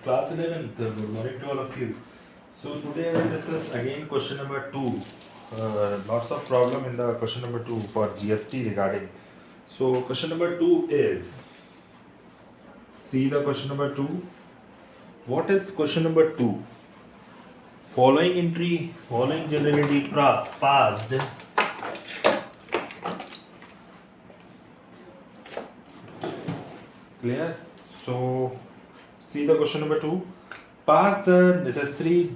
Class 11th, good morning to all of you. So today I will discuss again question number 2. Lots of problem in the question number 2 for GST regarding. So question number 2 is, see the question number 2. What is question number 2? Following entry, following generally passed. Clear? So see the question number 2. Pass the necessary,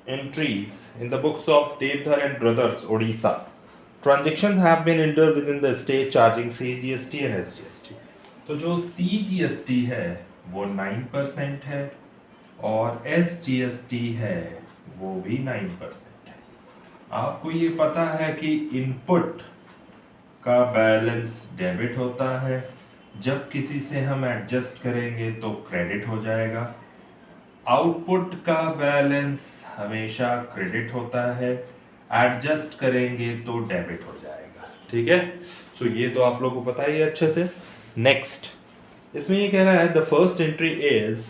entries in the books of Devdhar and Brothers, Odisha. Transactions have been entered within the state charging CGST and SGST. तो जो CGST है वो 9% है और SGST है वो भी 9% है. आपको ये पता है कि इनपुट का बैलेंस डेबिट होता है, जब किसी से हम एडजस्ट करेंगे तो क्रेडिट हो जाएगा. आउटपुट का बैलेंस हमेशा क्रेडिट होता है, एडजस्ट करेंगे तो डेबिट हो जाएगा. ठीक है, सो ये तो आप लोगों को पता ही है अच्छे से. नेक्स्ट इसमें ये कह रहा है the first entry is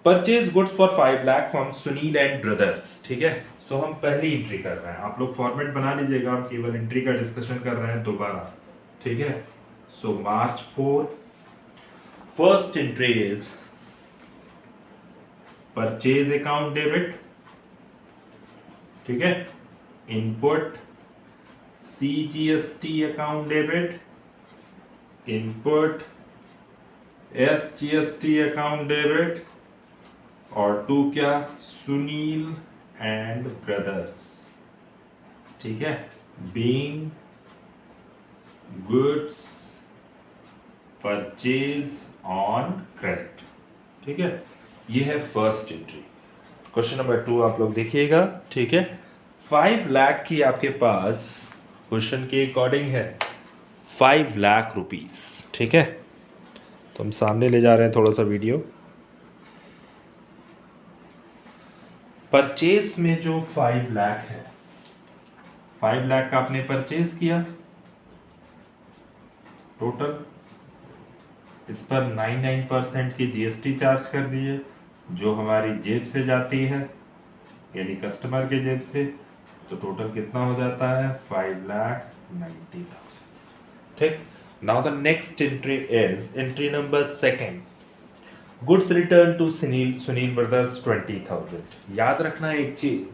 purchase goods for 5 lakh from Sunil and brothers. ठीक है, सो हम पहली एंट्री कर रहे हैं. आप लोग फॉर्मेट बना लीजिएगा, हम केवल एंट्री का डिस्कशन कर रहे हैं दोबारा. ठीक है, सो मार्च 4. First entry is purchase account debit. ठीक है, input CGST account debit, input SGST account debit, और 2 क्या, सुनील एंड ब्रदर्स. ठीक है, being goods purchase on credit. ठीक है, ये है फर्स्ट एंट्री. क्वेश्चन नंबर 2 आप लोग देखिएगा. ठीक है, 5 लाख की आपके पास क्वेश्चन के अकॉर्डिंग है 5 लाख रुपीस. ठीक है, तो हम सामने ले जा रहे हैं थोड़ा सा वीडियो. परचेज में जो 5 लाख है, 5 लाख का आपने परचेज किया टोटल. इस पर 99% की GST चार्ज कर दिए जो हमारी जेब से जाती है, यानी कस्टमर के जेब से. तो टोटल कितना हो जाता है, 5,90,000. ठीक, now the next entry is entry number 2. Goods return to Sunil brothers 20,000. याद रखना एक चीज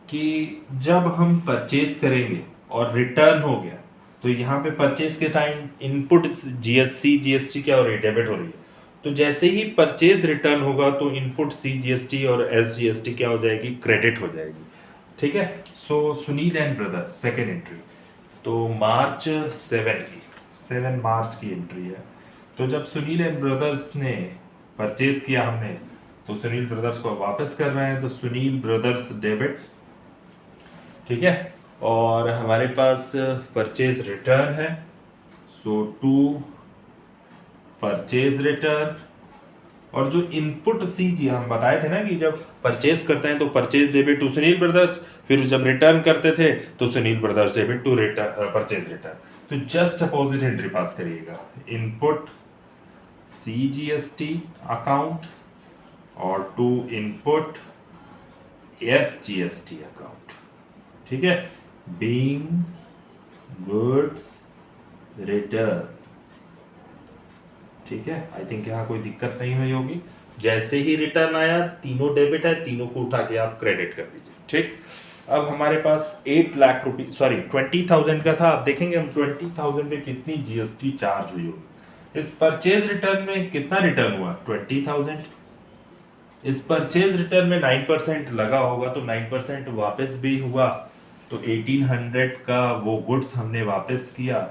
कि जब हम परचेज करेंगे और रिटर्न हो गया तो यहाँ पे परचेज के टाइम इनपुट GST क्या हो रही है, डेबिट हो रही है. तो जैसे ही परचेज रिटर्न होगा तो इनपुट CGST और SGST क्या हो जाएगी, क्रेडिट हो जाएगी. ठीक है, so Sunil and brothers second entry. तो मार्च 7 मार्च की एंट्री है. तो जब सुनील एंड ब्रदर्स ने परचेज किया हमने, तो सुनील ब्रदर्स को वापस कर रहे हैं, तो सुनील ब्रदर्स डेबिट. ठीक है, और हमारे पास परचेज रिटर्न है, सो 2 परचेज रिटर्न. और जो इनपुट CG हम बताए थे ना कि जब परचेज करते हैं तो purchase debit to Sunil brothers, फिर जब रिटर्न करते थे तो Sunil brothers debit to purchase return. तो जस्ट अपोजिट एंट्री पास करिएगा, इनपुट CGST अकाउंट और टू इनपुट SGST अकाउंट. ठीक है, बीइंग गुड्स रिटर्न. ठीक है, आई थिंक यहाँ कोई दिक्कत नहीं हुई होगी. जैसे ही रिटर्न आया तीनों डेबिट है, तीनों को उठा के आप क्रेडिट कर दीजिए. ठीक, अब हमारे पास 8 लाख रुपये 20,000 का था. आप देखेंगे हम 20,000 में कितनी GST चार्ज हुई होगी. इस परचेज रिटर्न में कितना रिटर्न हुआ, 20,000. इस परचेज रिटर्न में 9% लगा होगा तो 9% वापस भी हुआ, तो 1800 का वो गुड्स हमने वापस किया.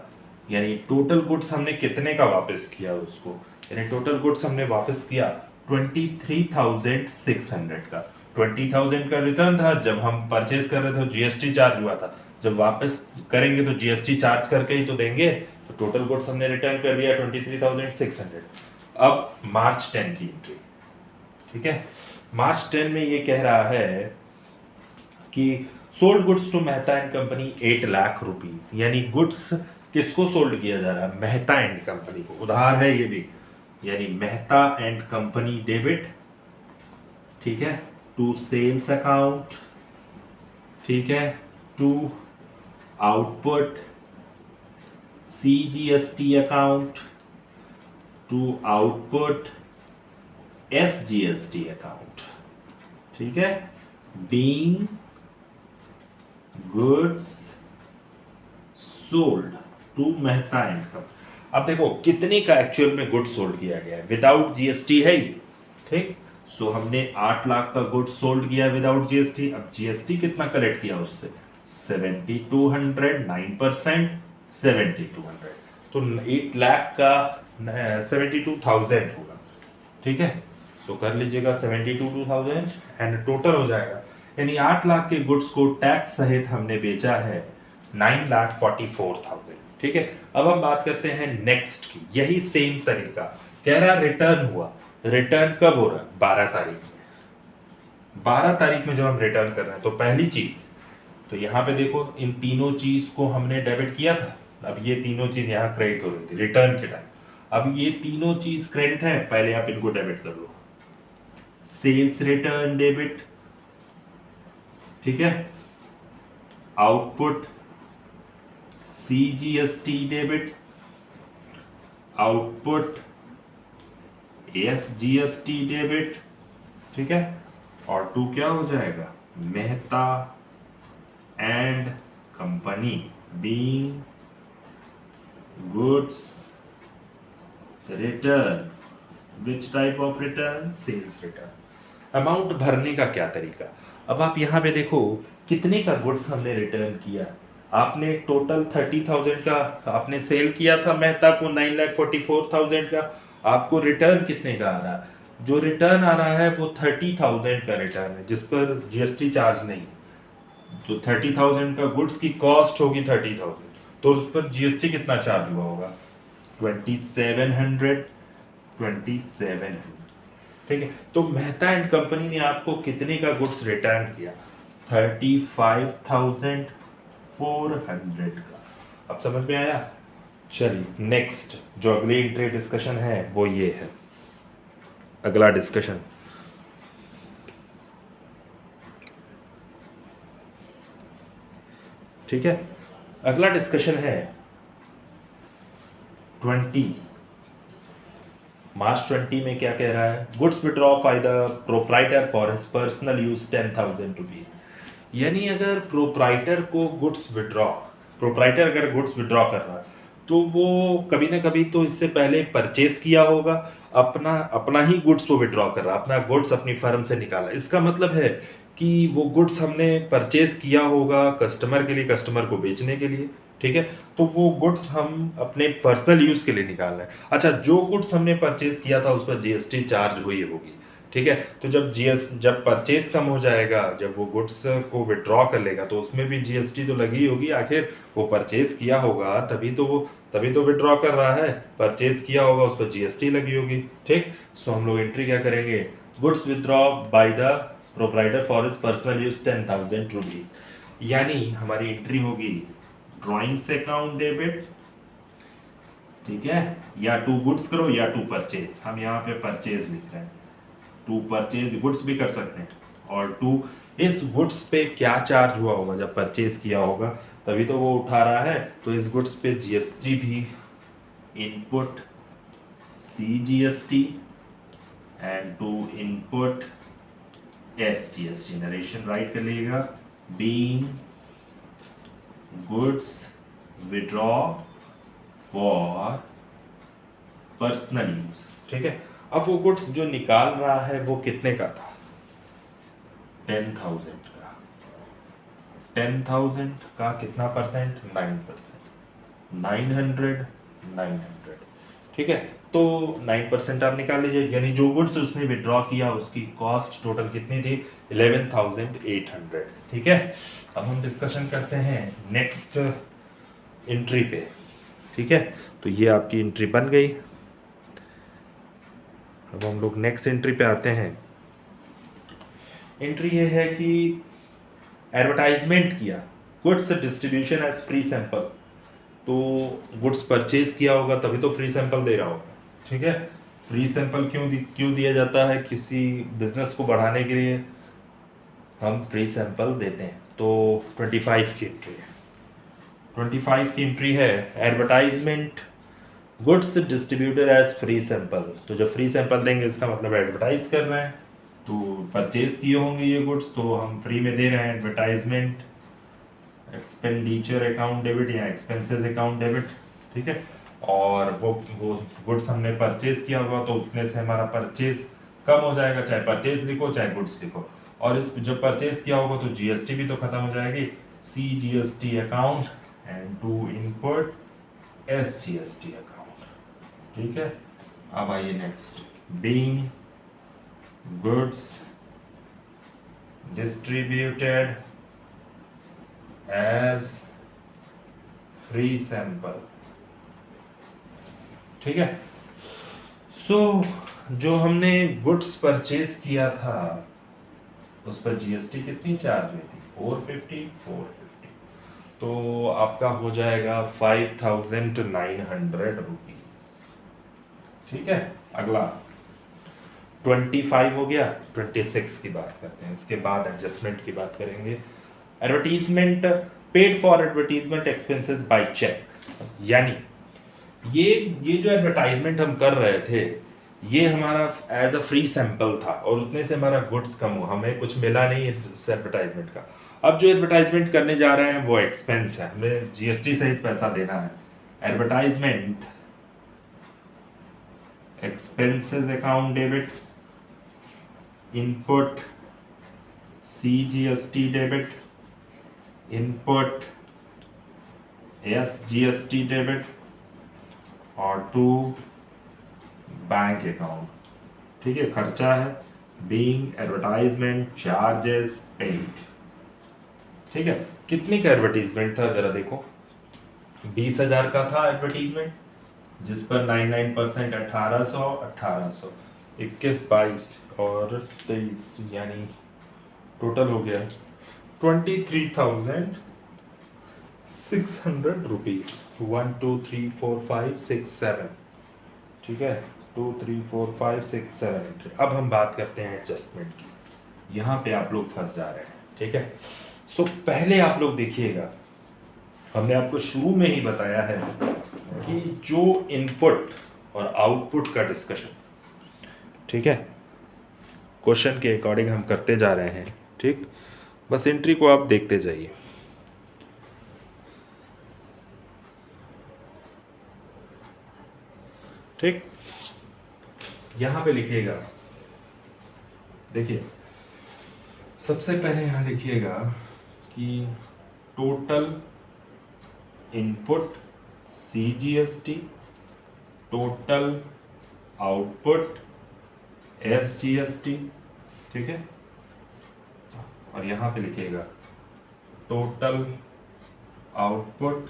यानी टोटल गुड्स हमने कितने का वापस किया उसको, यानी टोटल गुड्स हमने वापस किया 23,600 का. 20,000 का रिटर्न था, जब हम परचेज कर रहे थे तो GST चार्ज हुआ था, जब वापस करेंगे तो GST चार्ज करके ही तो देंगे. तो टोटल गुड्स हमने रिटर्न कर दिया 23,600. अब मार्च 10 की एंट्री. ठीक है, मार्च 10 में ये कह रहा है कि sold goods to Mehta and company 8 lakh rupees. यानी गुड्स किसको सोल्ड किया जा रहा है, मेहता एंड कंपनी को. उधार है ये भी, यानी मेहता एंड कंपनी डेबिट, ठीक है, टू सेल्स अकाउंट, ठीक है, to output CGST account, to output SGST account, ठीक है, being goods sold to Mehta and company. अब देखो कितने का एक्चुअल में गुड्स सोल्ड किया गया है, विदाउट जीएसटी है ही, ठीक। सो हमने 8 लाख का गुड्स सोल्ड किया विदाउट जीएसटी। अब जीएसटी कितना कलेक्ट किया उससे, 7200, 9%, 7200, तो 8 लाख का 72,000 होगा, ठीक है। सो कर लीजिएगा 72,000 एंड टोटल हो जाएगा, यानी 8 लाख के गुड्स को टैक्स सहित हमने बेचा है 9,44,000, ठीक है। अब हम बात करते हैं नेक्स्ट की, यही सेम तरीका कह रहा रिटर्न हुआ। रिटर्न कब हो रहा है, 12 तारीख में। 12 तारीख में जब हम रिटर्न कर रहे हैं तो पहली चीज तो यहाँ पे देखो इन तीनों चीज को हमने डेबिट किया था, अब ये तीनों चीज यहाँ क्रेडिट हो रही थी रिटर्न के टाइम। अब ये तीनों चीज क्रेडिट है, पहले आप इनको डेबिट कर लो। सेल्स रिटर्न डेबिट, ठीक है, output CGST debit, output SGST debit, ठीक है, और टू क्या हो जाएगा, Mehta and company being goods return, which type of return, sales return. Amount भरने का क्या तरीका, अब आप यहां पे देखो कितने का गुड्स हमने रिटर्न किया। आपने टोटल 30,000 का आपने सेल किया था मेहता को, 9,44,000 का। आपको रिटर्न कितने का आ रहा है, जो रिटर्न आ रहा है वो 30,000 का रिटर्न है जिस पर जीएसटी चार्ज नहीं। तो 30,000 का गुड्स की कॉस्ट होगी 30,000, तो उस पर जीएसटी कितना चार्ज हुआ होगा, 2700, ठीक है। तो मेहता एंड कंपनी ने आपको कितने का गुड्स रिटर्न किया, 35,400 का। अब समझ में आया। चलिए नेक्स्ट जो अगली एंट्री डिस्कशन है वो ये है, अगला डिस्कशन, ठीक है। अगला डिस्कशन है 20 मार्च 20 में क्या कह रहा है, goods withdraw by the proprietor for his personal use 10,000 rupees. यानी अगर प्रोप्राइटर को गुड्स विड्रॉ, प्रोप्राइटर अगर गुड्स विड्रॉ कर रहा है तो वो कभी ना कभी तो इससे पहले परचेस किया होगा, अपना ही गुड्स वो विड्रॉ कर रहा है, अपना गुड्स अपनी फर्म से निकाला। इसका मतलब है कि वो गुड्स हमने परचेस किया होगा कस्टमर के लिए, कस्टमर को बेचने के लिए, ठीक है। तो वो गुड्स हम अपने पर्सनल यूज के लिए निकाल रहे हैं। अच्छा, जो गुड्स हमने परचेज किया था उस पर जीएसटी चार्ज हुई होगी, ठीक है। तो जब परचेज कम हो जाएगा, जब वो गुड्स को विड्रॉ कर लेगा तो उसमें भी जीएसटी तो लगी होगी, आखिर वो परचेज किया होगा तभी तो विड्रॉ कर रहा है, परचेज किया होगा उस पर जीएसटी लगी होगी, ठीक। सो हम लोग एंट्री क्या करेंगे, goods withdraw by the proprietor for his personal use 10,000 rupees. यानी हमारी एंट्री होगी ड्रॉइंग्स अकाउंट डेबिट, ठीक है, या टू गुड्स करो या टू परचेज। हम यहाँ पे परचेज लिख रहे हैं, टू परचेज गुड्स भी कर सकते हैं, और टू इस गुड्स पे क्या चार्ज हुआ होगा, जब परचेज किया होगा तभी तो वो उठा रहा है, तो इस गुड्स पे जीएसटी भी input CGST and to input SGST, narration write कर लीजिएगा, being goods withdraw for personal use, ठीक है। अब वो गुड्स जो निकाल रहा है वो कितने का था, 10,000 का। 10,000 का कितना परसेंट, 9%, 900, ठीक है। तो 9% आप निकाल लीजिए, यानी जो गुड्स उसने विड्रॉ किया उसकी कॉस्ट टोटल कितनी थी, 11,800, ठीक है। अब हम डिस्कशन करते हैं नेक्स्ट एंट्री पे, ठीक है। तो ये आपकी एंट्री बन गई। अब हम लोग नेक्स्ट एंट्री पे आते हैं। एंट्री ये है कि एडवर्टाइजमेंट किया, goods distribution as free sample, तो गुड्स परचेज किया होगा तभी तो फ्री सैंपल दे रहा होगा, ठीक है। फ्री सैंपल क्यों दिया जाता है? किसी बिजनेस को बढ़ाने के लिए हम फ्री सैंपल देते हैं। तो 25 की एंट्री है, 25 की एंट्री है advertisement goods distributed as free sample. तो जब फ्री सैंपल देंगे इसका मतलब एडवर्टाइज कर रहे हैं, तो परचेज किए होंगे ये गुड्स, तो हम फ्री में दे रहे हैं। एडवर्टाइजमेंट एक्सपेंडिचर अकाउंट डेबिट या एक्सपेंसेस अकाउंट डेबिट, ठीक है। और वो गुड्स हमने परचेज किया होगा तो उतने से हमारा परचेज कम हो जाएगा, चाहे परचेज लिखो चाहे गुड्स लिखो। और इस जब परचेज किया होगा तो जीएसटी भी तो खत्म हो जाएगी, C GST account and to input S GST account, ठीक है। अब आइए next, being goods distributed as free sample, ठीक है। सो जो हमने गुड्स परचेज किया था उस पर जीएसटी कितनी चार्ज हुई थी? 450। तो आपका हो जाएगा 5,900 रुपीज, ठीक है। अगला 25 हो गया, 26 की बात करते हैं, इसके बाद एडजस्टमेंट की बात करेंगे। Advertisement paid for advertisement expenses by cheque, यानी ये जो एडवर्टाइजमेंट हम कर रहे थे ये हमारा एज अ फ्री सैंपल था और उतने से हमारा गुड्स कम हुआ, हमें कुछ मिला नहीं इस एडवर्टाइजमेंट का। अब जो एडवर्टाइजमेंट करने जा रहे हैं वो एक्सपेंस है, हमें जीएसटी सहित पैसा देना है। Advertisement expenses account debit, input C GST debit, input S GST debit और टू बैंक अकाउंट, ठीक है। खर्चा है बीइंग एडवर्टाइजमेंट चार्जेस पेड, ठीक है। कितने का एडवर्टीजमेंट था जरा देखो, 20,000 का था एडवर्टीजमेंट, जिस पर 99% 1800 21 22 और 23, यानी टोटल हो गया 23,600 रुपीज। 1 2 3 4 5 6 7, ठीक है। 2 3 4 5 6 7 अब हम बात करते हैं एडजस्टमेंट की, यहाँ पे आप लोग फंस जा रहे हैं, ठीक है। सो पहले आप लोग देखिएगा, हमने आपको शुरू में ही बताया है कि जो इनपुट और आउटपुट का डिस्कशन, ठीक है, क्वेश्चन के अकॉर्डिंग हम करते जा रहे हैं, ठीक। बस एंट्री को आप देखते जाइए। ठीक, यहां पे लिखिएगा, देखिए सबसे पहले यहां लिखिएगा कि total input CGST, total output SGST, ठीक है। और यहां पे लिखिएगा total output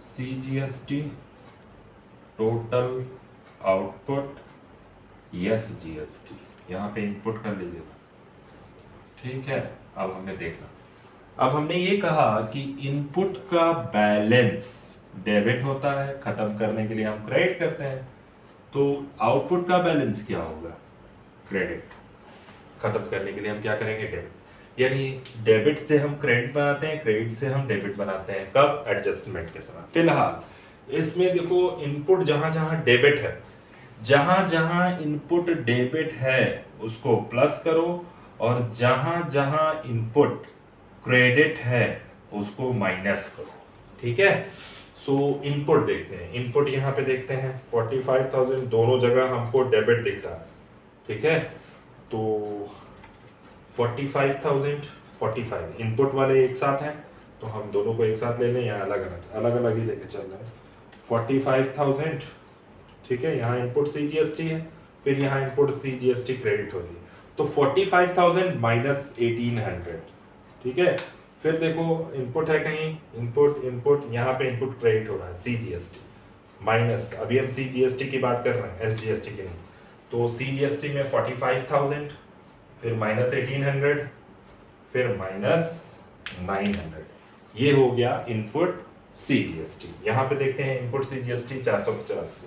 CGST, total output yes GST, यहाँ पे इनपुट कर लीजिएगा, ठीक है। अब हमने देखना, अब हमने ये कहा कि इनपुट का बैलेंस डेबिट होता है, खत्म करने के लिए हम क्रेडिट करते हैं, तो आउटपुट का बैलेंस क्या होगा? क्रेडिट। खत्म करने के लिए हम क्या करेंगे? डेबिट। यानी डेबिट से हम क्रेडिट बनाते हैं, क्रेडिट से हम डेबिट बनाते हैं, कब? एडजस्टमेंट के समय। फिलहाल इसमें देखो इनपुट जहां जहां डेबिट है, जहां जहां इनपुट डेबिट है उसको प्लस करो, और जहां जहां इनपुट क्रेडिट है उसको माइनस करो, ठीक है। सो इनपुट देखते हैं, इनपुट यहाँ पे देखते हैं 45,000, दोनों जगह हमको डेबिट दिख रहा है, ठीक है। तो 45,000 45 इनपुट वाले एक साथ हैं, तो हम दोनों को एक साथ ले लें या अलग अलग ही लेके चल रहे हैं। 45,000, ठीक है। यहाँ इनपुट सीजीएसटी है, फिर यहाँ इनपुट सीजीएसटी क्रेडिट हो रही है, तो 45,000 माइनस 1800, ठीक है। फिर देखो इनपुट है कहीं, इनपुट यहाँ पे इनपुट क्रेडिट हो रहा है सीजीएसटी माइनस, अभी हम सीजीएसटी की बात कर रहे हैं, एसजीएसटी की नहीं। तो सीजीएसटी में 45,000, फिर माइनस 1800, फिर माइनस 900, ये हो गया इनपुट सीजीएसटी। यहाँ पे देखते हैं इनपुट सीजीएसटी 450,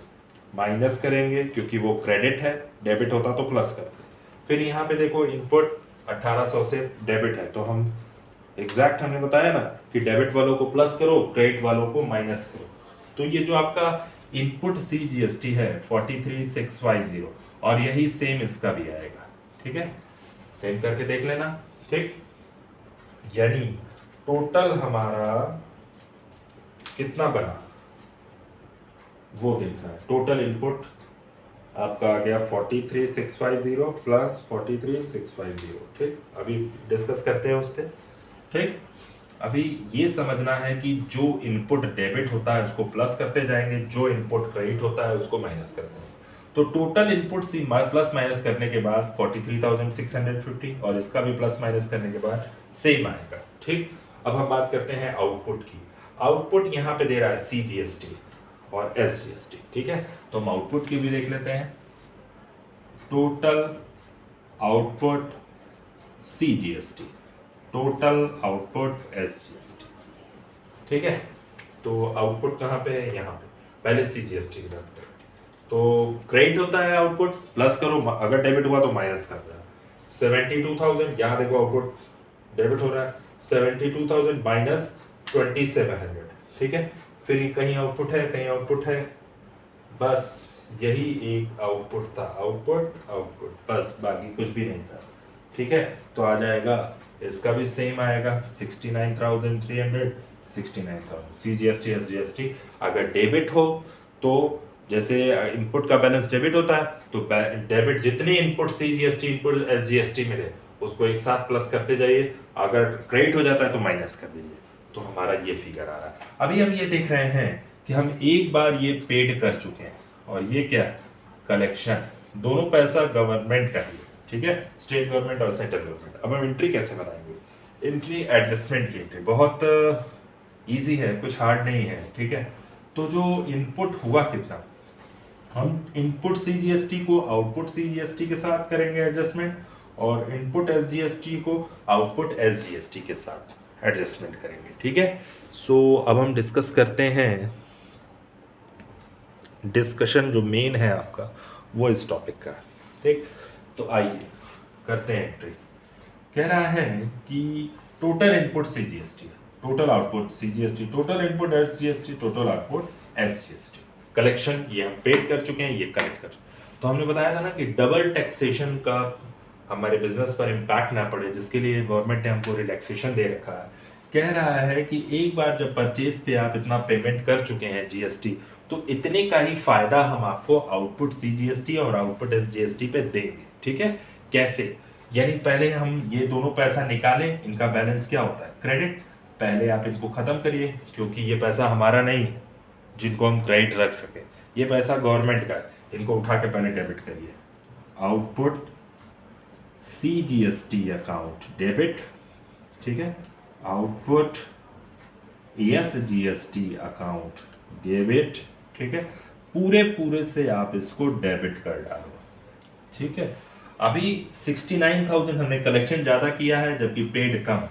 माइनस करेंगे क्योंकि वो क्रेडिट है, डेबिट होता तो प्लस करते। फिर यहाँ पे देखो इनपुट 1800 से डेबिट है, तो हम एग्जैक्ट हमने बताया ना कि डेबिट वालों को प्लस करो, क्रेडिट वालों को माइनस करो। तो ये जो आपका इनपुट CGST है 43650, और यही सेम इसका भी आएगा। ठीक है, सेम करके देख लेना। ठीक, यानी टोटल हमारा कितना बना वो देखना है। टोटल इनपुट आपका आ गया 43650 प्लस 43650। ठीक, अभी डिस्कस करते हैं उस पर। ठीक, अभी ये समझना है कि जो इनपुट डेबिट होता है उसको प्लस करते जाएंगे, जो इनपुट क्रेडिट होता है उसको माइनस करते हैं। तो total input C plus minus करने के बाद 43,650, और इसका भी प्लस माइनस करने के बाद सेम आएगा। ठीक, अब हम बात करते हैं आउटपुट की। आउटपुट यहाँ पे दे रहा है CGST और SGST। ठीक है, तो हम आउटपुट की भी देख लेते हैं। Total output CGST, total output SGST। ठीक है, तो आउटपुट कहाँ पे है, यहाँ पे। पहले CGST की बात करें तो क्रेडिट होता है आउटपुट, प्लस करो, अगर डेबिट हुआ तो माइनस कर रहा है। 72,000, यहाँ देखो आउटपुट डेबिट हो रहा है, 72,000 माइनस 2700। ठीक है, फिर कहीं आउटपुट है, कहीं आउटपुट है, बस यही एक आउटपुट था, आउटपुट आउटपुट, बस बाकी कुछ भी नहीं था। ठीक है, तो आ जाएगा, इसका भी सेम आएगा 69,300, 69,000 CGST SGST। अगर डेबिट हो तो जैसे इनपुट का बैलेंस डेबिट होता है, तो डेबिट जितने इनपुट CGST इनपुट SGST मिले उसको एक साथ प्लस करते जाइए, अगर क्रेडिट हो जाता है तो माइनस कर दीजिए। तो हमारा ये फिगर आ रहा है। अभी हम ये देख रहे हैं कि हम एक बार ये पेड कर चुके हैं, और ये क्या कलेक्शन, दोनों पैसा गवर्नमेंट का ही है। ठीक है, स्टेट गवर्नमेंट और सेंट्रल गवर्नमेंट। अब हम एंट्री कैसे बनाएंगे, एंट्री एडजस्टमेंट की एंट्री बहुत इजी है, कुछ हार्ड नहीं है। ठीक है, तो जो इनपुट हुआ कितना, हम इनपुट CGST को आउटपुट CGST के साथ करेंगे एडजस्टमेंट, और इनपुट SGST को आउटपुट SGST के साथ एडजस्टमेंट करेंगे। ठीक है, सो अब हम डिस्कस करते हैं, डिस्कशन जो मेन है आपका वो इस टॉपिक का। ठीक, तो आइए करते हैं एंट्री। कह रहा है कि total input CGST, total output CGST, total input SGST, total output SGST। Collection ये हम पेड कर चुके हैं, ये कलेक्ट कर चुके हैं। तो हमने बताया था ना कि डबल टैक्सेशन का हमारे बिजनेस पर इम्पैक्ट ना पड़े, जिसके लिए गवर्नमेंट ने हमको रिलैक्सेशन दे रखा है। कह रहा है कि एक बार जब परचेज पे आप इतना पेमेंट कर चुके हैं GST, तो इतने का ही फायदा हम आपको आउटपुट CGST और आउटपुट SGST पे देंगे। ठीक है, कैसे, यानी पहले हम ये दोनों पैसा निकालें, इनका बैलेंस क्या होता है क्रेडिट, पहले आप इनको खत्म करिए, क्योंकि ये पैसा हमारा नहीं है जिनको हम क्रेडिट रख सके, ये पैसा गवर्नमेंट का है, इनको उठा के पहले डेबिट करिए। Output CGST account debit. ठीक है, आउटपुट SGST अकाउंट डेबिट। ठीक है, पूरे से आप इसको डेबिट कर डालो। ठीक है, अभी 69,000 हमने कलेक्शन ज़्यादा किया है जबकि पेड कम।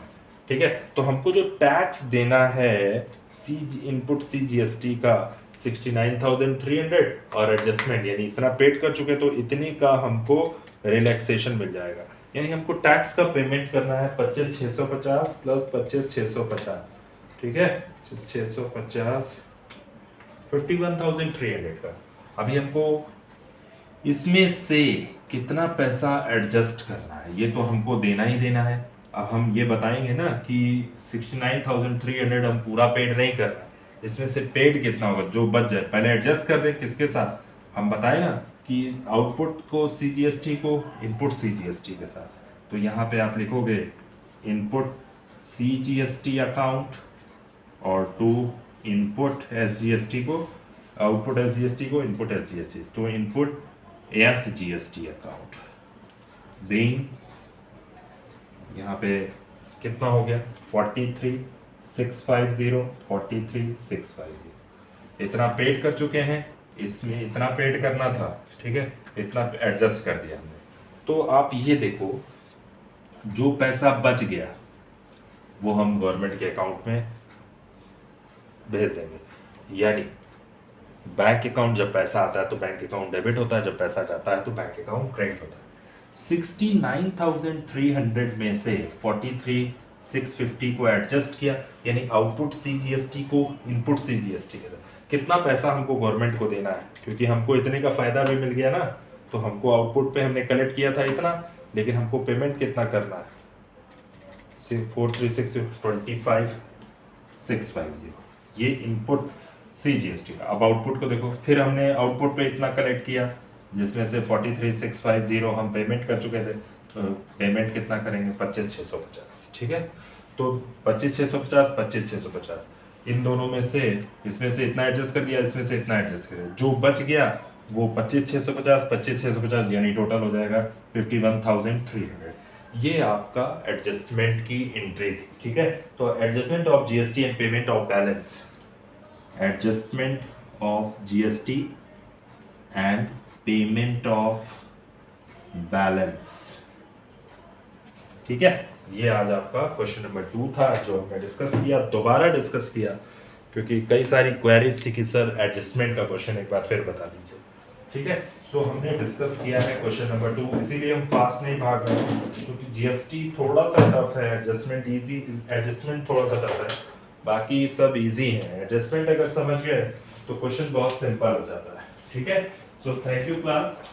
ठीक है, तो हमको जो टैक्स देना है इनपुट CGST का 69,300, और एडजस्टमेंट यानी इतना पेड कर चुके तो इतने का हमको रिलैक्सेशन मिल जाएगा। यानी हमको टैक्स का पेमेंट करना है 25,650 प्लस 25,650। ठीक है, 650 51,300 का। अभी हमको इसमें से कितना पैसा एडजस्ट करना है, ये तो हमको देना ही देना है। अब हम ये बताएंगे ना कि 69,300 हम पूरा पेड नहीं कर रहे, इसमें से पेड कितना होगा जो बच जाए, पहले एडजस्ट कर दें किसके साथ, हम बताए ना कि आउटपुट को CGST को इनपुट CGST के साथ। तो यहाँ पे आप लिखोगे इनपुट CGST अकाउंट और टू इनपुट SGST को, आउटपुट SGST को इनपुट SGST, तो इनपुट SGST अकाउंट देन यहाँ पे कितना हो गया 43,650, 43,650 इतना पेड कर चुके हैं, इसमें इतना पेड करना था। ठीक है, इतना एडजस्ट कर दिया हमने। तो आप ये देखो जो पैसा बच गया वो हम गवर्नमेंट के अकाउंट में भेज देंगे, यानी बैंक अकाउंट जब पैसा आता है तो बैंक अकाउंट डेबिट होता है, जब पैसा जाता है तो बैंक अकाउंट क्रेडिट होता है। 69,300 में से 43,650 को एडजस्ट किया, यानी आउटपुट CGST को इनपुट CGST के साथ कितना पैसा हमको गवर्नमेंट को देना है, क्योंकि हमको इतने का फायदा भी मिल गया ना, तो हमको आउटपुट पे हमने कलेक्ट किया था इतना, लेकिन हमको पेमेंट कितना करना है, 436,25,650, ये इनपुट CGST का। अब आउटपुट को देखो, फिर हमने आउटपुट पे इतना कलेक्ट किया, जिसमें से 43,650 हम पेमेंट कर चुके थे, तो पेमेंट कितना करेंगे 25,650, ठीक है। तो 25,650, 25,650, इन दोनों में से इसमें से इतना एडजस्ट कर दिया, इसमें से इतना एडजस्ट कर दिया, जो बच गया वो 25,650, 25,650, यानी टोटल हो जाएगा 51,300। ये आपका एडजस्टमेंट की एंट्री थी, ठीक है। तो adjustment of GST and payment of balance, adjustment of GST and payment of balance, ठीक है। ये आज आपका क्वेश्चन नंबर 2 था, जो हमने डिस्कस किया, दोबारा डिस्कस किया, क्योंकि कई सारी क्वेरीज थी कि सर एडजस्टमेंट का क्वेश्चन एक बार फिर बता दीजिए, ठीक है। सो हमने डिस्कस किया है क्वेश्चन नंबर 2, इसीलिए हम फास्ट नहीं भाग रहे हैं, क्योंकि GST थोड़ा सा टफ है, एडजस्टमेंट इजी, एडजस्टमेंट थोड़ा सा टफ है, बाकी सब इजी है। एडजस्टमेंट अगर समझ गए तो क्वेश्चन बहुत सिंपल हो जाता है, ठीक है। So thank you class.